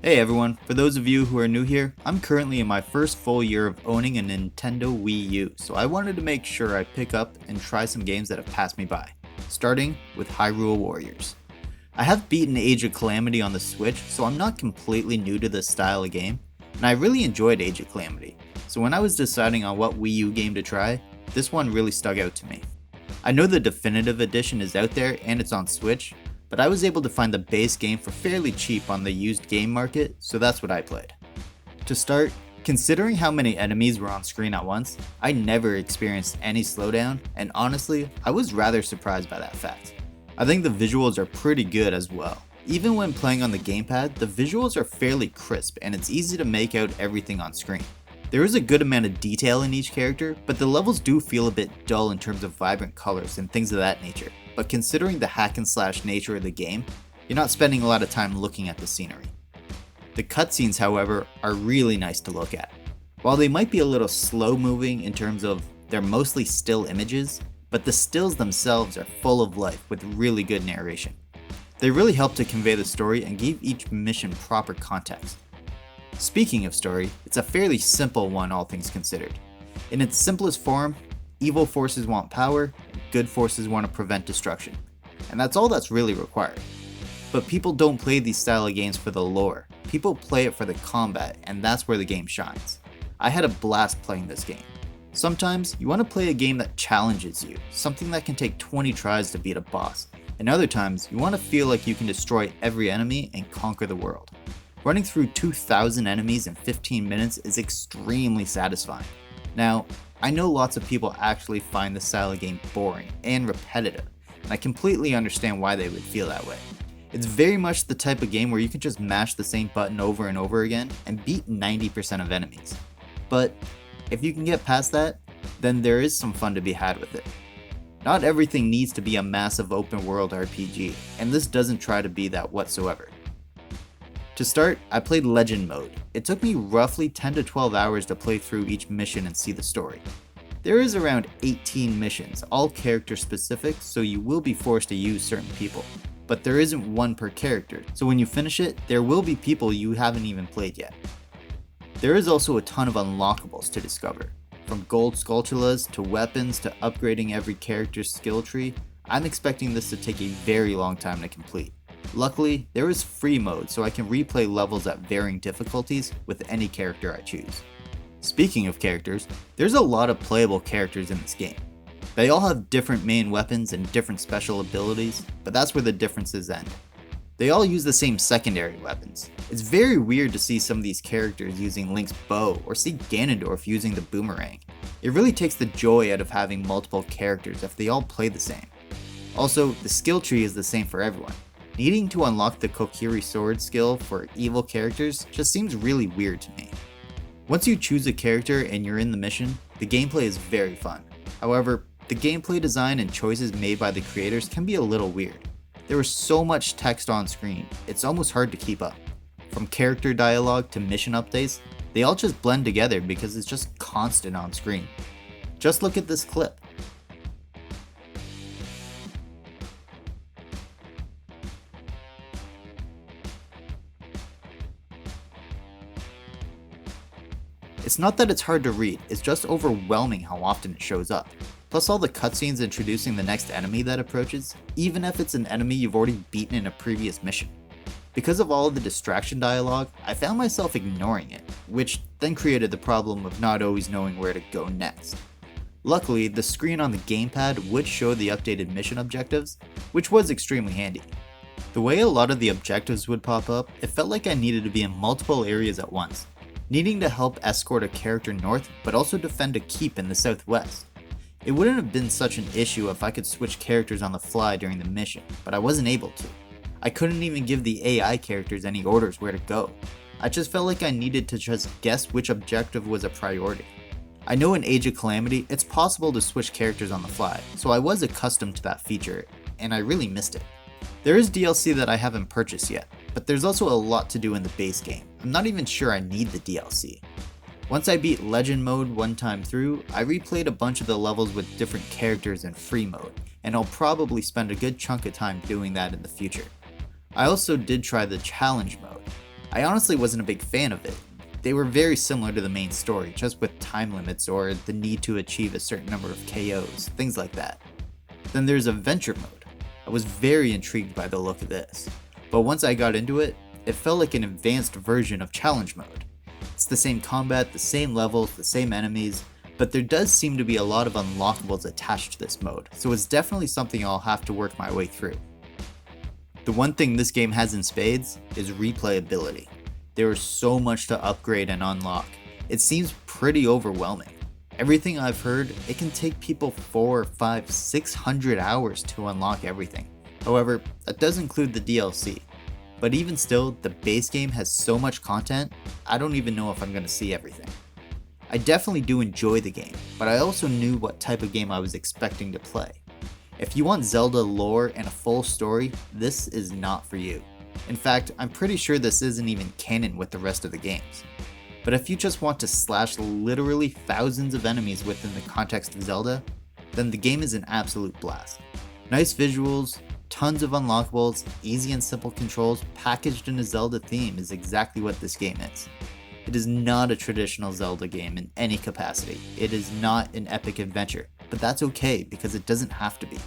Hey everyone, for those of you who are new here, I'm currently in my first full year of owning a Nintendo Wii U, so I wanted to make sure I pick up and try some games that have passed me by, starting with Hyrule Warriors. I have beaten Age of Calamity on the Switch, so I'm not completely new to this style of game, and I really enjoyed Age of Calamity, so when I was deciding on what Wii U game to try, this one really stuck out to me. I know the definitive edition is out there and it's on Switch, but I was able to find the base game for fairly cheap on the used game market, so that's what I played. To start, considering how many enemies were on screen at once, I never experienced any slowdown, and honestly, I was rather surprised by that fact. I think the visuals are pretty good as well. Even when playing on the gamepad, the visuals are fairly crisp and it's easy to make out everything on screen. There is a good amount of detail in each character, but the levels do feel a bit dull in terms of vibrant colors and things of that nature. But considering the hack and slash nature of the game, you're not spending a lot of time looking at the scenery. The cutscenes, however, are really nice to look at. While they might be a little slow moving in terms of they're mostly still images, but the stills themselves are full of life with really good narration. They really help to convey the story and give each mission proper context. Speaking of story, it's a fairly simple one all things considered. In its simplest form, evil forces want power, good forces want to prevent destruction. And that's all that's really required. But people don't play these style of games for the lore, people play it for the combat, and that's where the game shines. I had a blast playing this game. Sometimes you want to play a game that challenges you, something that can take 20 tries to beat a boss, and other times you want to feel like you can destroy every enemy and conquer the world. Running through 2,000 enemies in 15 minutes is extremely satisfying. Now, I know lots of people actually find this style of game boring and repetitive, and I completely understand why they would feel that way. It's very much the type of game where you can just mash the same button over and over again and beat 90% of enemies. But if you can get past that, then there is some fun to be had with it. Not everything needs to be a massive open world RPG, and this doesn't try to be that whatsoever. To start, I played Legend Mode. It took me roughly 10 to 12 hours to play through each mission and see the story. There is around 18 missions, all character specific, so you will be forced to use certain people. But there isn't one per character, so when you finish it, there will be people you haven't even played yet. There is also a ton of unlockables to discover. From gold sculptulas to weapons to upgrading every character's skill tree, I'm expecting this to take a very long time to complete. Luckily, there is free mode so I can replay levels at varying difficulties with any character I choose. Speaking of characters, there's a lot of playable characters in this game. They all have different main weapons and different special abilities, but that's where the differences end. They all use the same secondary weapons. It's very weird to see some of these characters using Link's bow or see Ganondorf using the boomerang. It really takes the joy out of having multiple characters if they all play the same. Also, the skill tree is the same for everyone. Needing to unlock the Kokiri sword skill for evil characters just seems really weird to me. Once you choose a character and you're in the mission, the gameplay is very fun. However, the gameplay design and choices made by the creators can be a little weird. There is so much text on screen, it's almost hard to keep up. From character dialogue to mission updates, they all just blend together because it's just constant on screen. Just look at this clip. It's not that it's hard to read, it's just overwhelming how often it shows up. Plus all the cutscenes introducing the next enemy that approaches, even if it's an enemy you've already beaten in a previous mission. Because of all of the distraction dialogue, I found myself ignoring it, which then created the problem of not always knowing where to go next. Luckily, the screen on the gamepad would show the updated mission objectives, which was extremely handy. The way a lot of the objectives would pop up, it felt like I needed to be in multiple areas at once, needing to help escort a character north but also defend a keep in the southwest. It wouldn't have been such an issue if I could switch characters on the fly during the mission, but I wasn't able to. I couldn't even give the AI characters any orders where to go. I just felt like I needed to just guess which objective was a priority. I know in Age of Calamity, it's possible to switch characters on the fly, so I was accustomed to that feature, and I really missed it. There is DLC that I haven't purchased yet, but there's also a lot to do in the base game. I'm not even sure I need the DLC. Once I beat Legend Mode one time through, I replayed a bunch of the levels with different characters in free mode, and I'll probably spend a good chunk of time doing that in the future. I also did try the challenge mode. I honestly wasn't a big fan of it. They were very similar to the main story, just with time limits or the need to achieve a certain number of KOs, things like that. Then there's Adventure Mode. I was very intrigued by the look of this, but once I got into it, it felt like an advanced version of Challenge Mode. It's the same combat, the same levels, the same enemies, but there does seem to be a lot of unlockables attached to this mode, so it's definitely something I'll have to work my way through. The one thing this game has in spades is replayability. There is so much to upgrade and unlock. It seems pretty overwhelming. Everything I've heard, it can take people 400, 500, 600 hours to unlock everything. However, that does include the DLC. But even still, the base game has so much content, I don't even know if I'm going to see everything. I definitely do enjoy the game, but I also knew what type of game I was expecting to play. If you want Zelda lore and a full story, this is not for you. In fact, I'm pretty sure this isn't even canon with the rest of the games. But if you just want to slash literally thousands of enemies within the context of Zelda, then the game is an absolute blast. Nice visuals, tons of unlockables, easy and simple controls packaged in a Zelda theme is exactly what this game is. It is not a traditional Zelda game in any capacity. It is not an epic adventure, but that's okay because it doesn't have to be.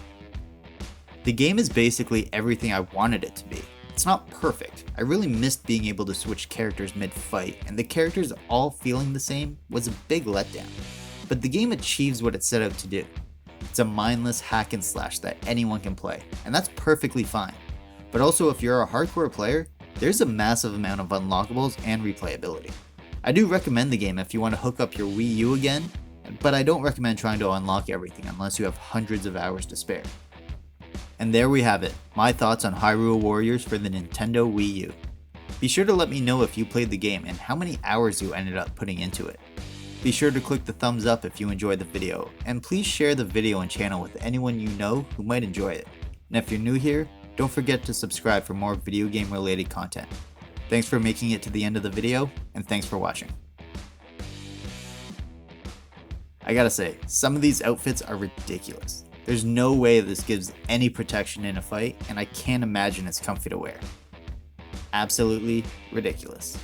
The game is basically everything I wanted it to be. It's not perfect. I really missed being able to switch characters mid-fight, and the characters all feeling the same was a big letdown. But the game achieves what it set out to do. It's a mindless hack and slash that anyone can play, and that's perfectly fine. But also if you're a hardcore player, there's a massive amount of unlockables and replayability. I do recommend the game if you want to hook up your Wii U again, but I don't recommend trying to unlock everything unless you have hundreds of hours to spare. And there we have it, my thoughts on Hyrule Warriors for the Nintendo Wii U. Be sure to let me know if you played the game and how many hours you ended up putting into it. Be sure to click the thumbs up if you enjoyed the video, and please share the video and channel with anyone you know who might enjoy it. And if you're new here, don't forget to subscribe for more video game related content. Thanks for making it to the end of the video, and thanks for watching. I gotta say, some of these outfits are ridiculous. There's no way this gives any protection in a fight, and I can't imagine it's comfy to wear. Absolutely ridiculous.